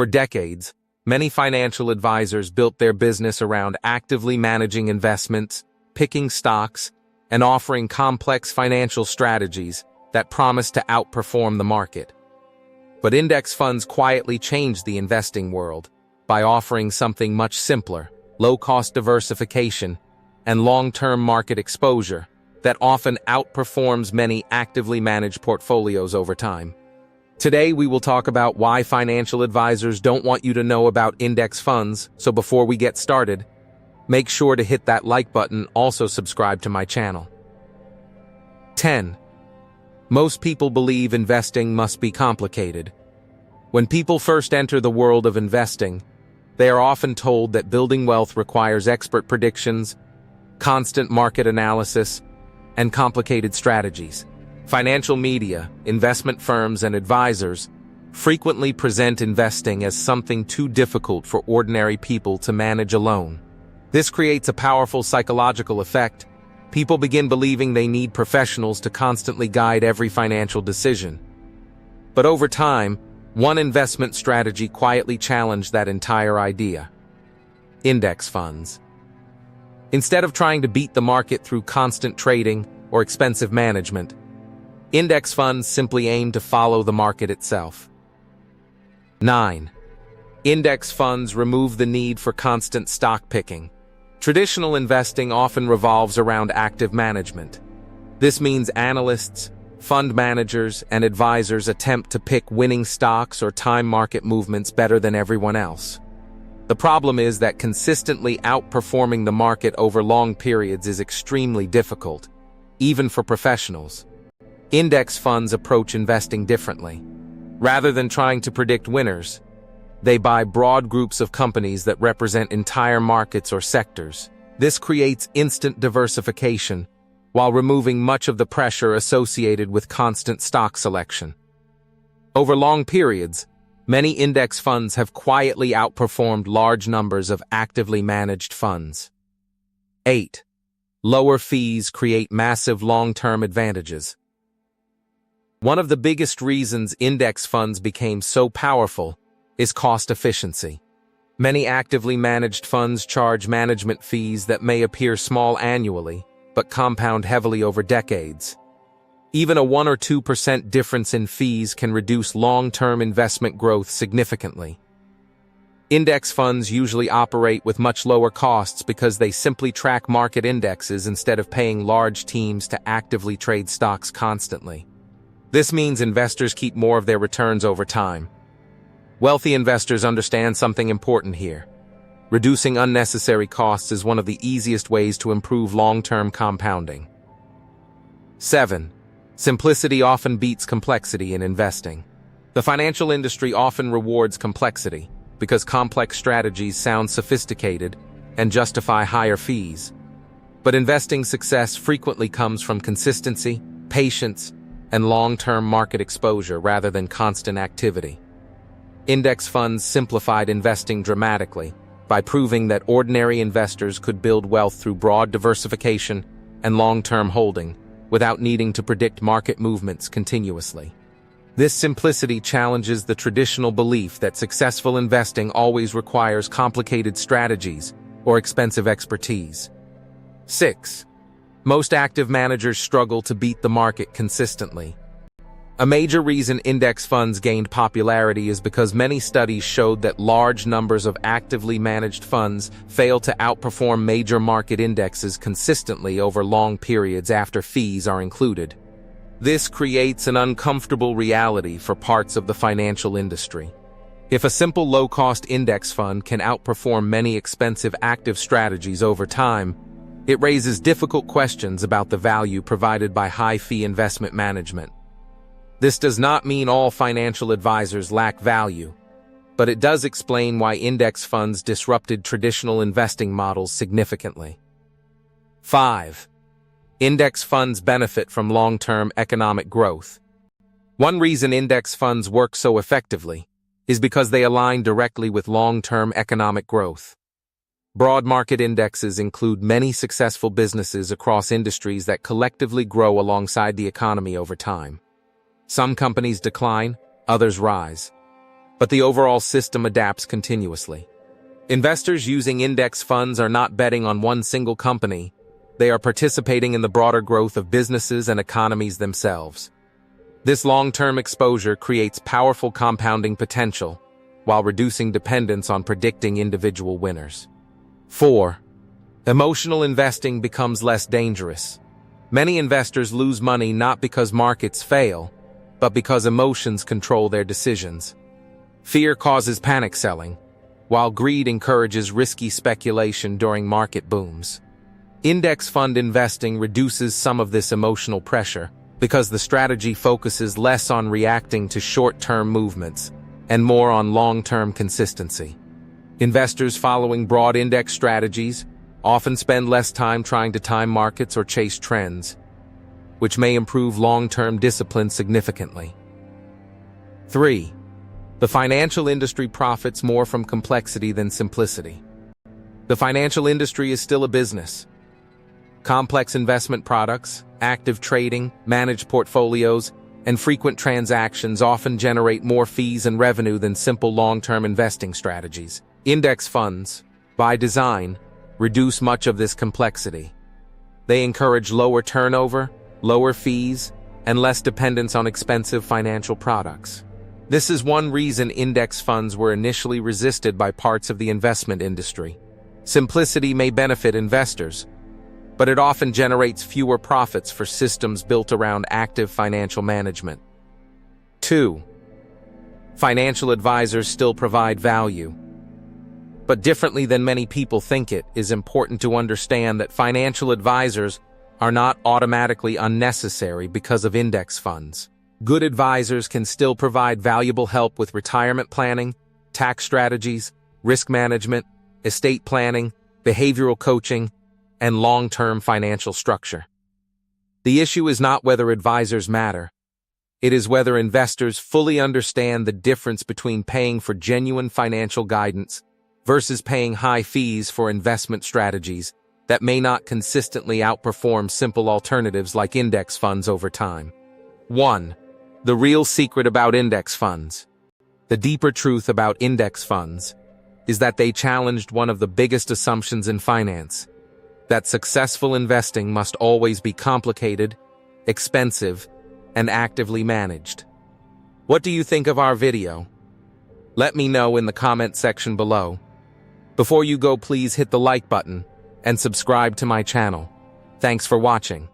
For decades, many financial advisors built their business around actively managing investments, picking stocks, and offering complex financial strategies that promise to outperform the market. But index funds quietly changed the investing world by offering something much simpler: low-cost diversification and long-term market exposure that often outperforms many actively managed portfolios over time. Today, we will talk about why financial advisors don't want you to know about index funds, so before we get started, make sure to hit that like button, also subscribe to my channel. 10. Most people believe investing must be complicated. When people first enter the world of investing, they are often told that building wealth requires expert predictions, constant market analysis, and complicated strategies. Financial media, investment firms, and advisors frequently present investing as something too difficult for ordinary people to manage alone. This creates a powerful psychological effect. People begin believing they need professionals to constantly guide every financial decision. But over time, one investment strategy quietly challenged that entire idea: index funds. Instead of trying to beat the market through constant trading or expensive management, index funds simply aim to follow the market itself. 9. Index funds remove the need for constant stock picking. Traditional investing often revolves around active management. This means analysts, fund managers, and advisors attempt to pick winning stocks or time market movements better than everyone else. The problem is that consistently outperforming the market over long periods is extremely difficult, even for professionals. Index funds approach investing differently. Rather than trying to predict winners, they buy broad groups of companies that represent entire markets or sectors. This creates instant diversification, while removing much of the pressure associated with constant stock selection. Over long periods, many index funds have quietly outperformed large numbers of actively managed funds. 8. Lower fees create massive long-term advantages. One of the biggest reasons index funds became so powerful is cost efficiency. Many actively managed funds charge management fees that may appear small annually, but compound heavily over decades. Even a 1 or 2% difference in fees can reduce long-term investment growth significantly. Index funds usually operate with much lower costs because they simply track market indexes instead of paying large teams to actively trade stocks constantly. This means investors keep more of their returns over time. Wealthy investors understand something important here. Reducing unnecessary costs is one of the easiest ways to improve long-term compounding. 7. Simplicity often beats complexity in investing. The financial industry often rewards complexity because complex strategies sound sophisticated and justify higher fees. But investing success frequently comes from consistency, patience, and long-term market exposure rather than constant activity. Index funds simplified investing dramatically by proving that ordinary investors could build wealth through broad diversification and long-term holding without needing to predict market movements continuously. This simplicity challenges the traditional belief that successful investing always requires complicated strategies or expensive expertise. 6. Most active managers struggle to beat the market consistently. A major reason index funds gained popularity is because many studies showed that large numbers of actively managed funds fail to outperform major market indexes consistently over long periods after fees are included. This creates an uncomfortable reality for parts of the financial industry. If a simple low-cost index fund can outperform many expensive active strategies over time, it raises difficult questions about the value provided by high-fee investment management. This does not mean all financial advisors lack value, but it does explain why index funds disrupted traditional investing models significantly. 5. Index funds benefit from long-term economic growth. One reason index funds work so effectively is because they align directly with long-term economic growth. Broad market indexes include many successful businesses across industries that collectively grow alongside the economy over time. Some companies decline, others rise. but the overall system adapts continuously. Investors using index funds are not betting on one single company. They are participating in the broader growth of businesses and economies themselves. This long-term exposure creates powerful compounding potential, while reducing dependence on predicting individual winners. 4. Emotional investing becomes less dangerous. Many investors lose money not because markets fail, but because emotions control their decisions. Fear causes panic selling, while greed encourages risky speculation during market booms. Index fund investing reduces some of this emotional pressure because the strategy focuses less on reacting to short-term movements and more on long-term consistency. Investors following broad index strategies often spend less time trying to time markets or chase trends, which may improve long-term discipline significantly. 3. The financial industry profits more from complexity than simplicity. The financial industry is still a business. Complex investment products, active trading, managed portfolios, and frequent transactions often generate more fees and revenue than simple long-term investing strategies. Index funds, by design, reduce much of this complexity. They encourage lower turnover, lower fees, and less dependence on expensive financial products. This is one reason index funds were initially resisted by parts of the investment industry. Simplicity may benefit investors, but it often generates fewer profits for systems built around active financial management. 2. Financial advisors still provide value. But differently than many people think, it is important to understand that financial advisors are not automatically unnecessary because of index funds. Good advisors can still provide valuable help with retirement planning, tax strategies, risk management, estate planning, behavioral coaching, and long-term financial structure. The issue is not whether advisors matter. It is whether investors fully understand the difference between paying for genuine financial guidance versus paying high fees for investment strategies that may not consistently outperform simple alternatives like index funds over time. 1. The real secret about index funds. The deeper truth about index funds is that they challenged one of the biggest assumptions in finance, that successful investing must always be complicated, expensive, and actively managed. What do you think of our video? Let me know in the comment section below. Before you go, please hit the like button and subscribe to my channel. Thanks for watching.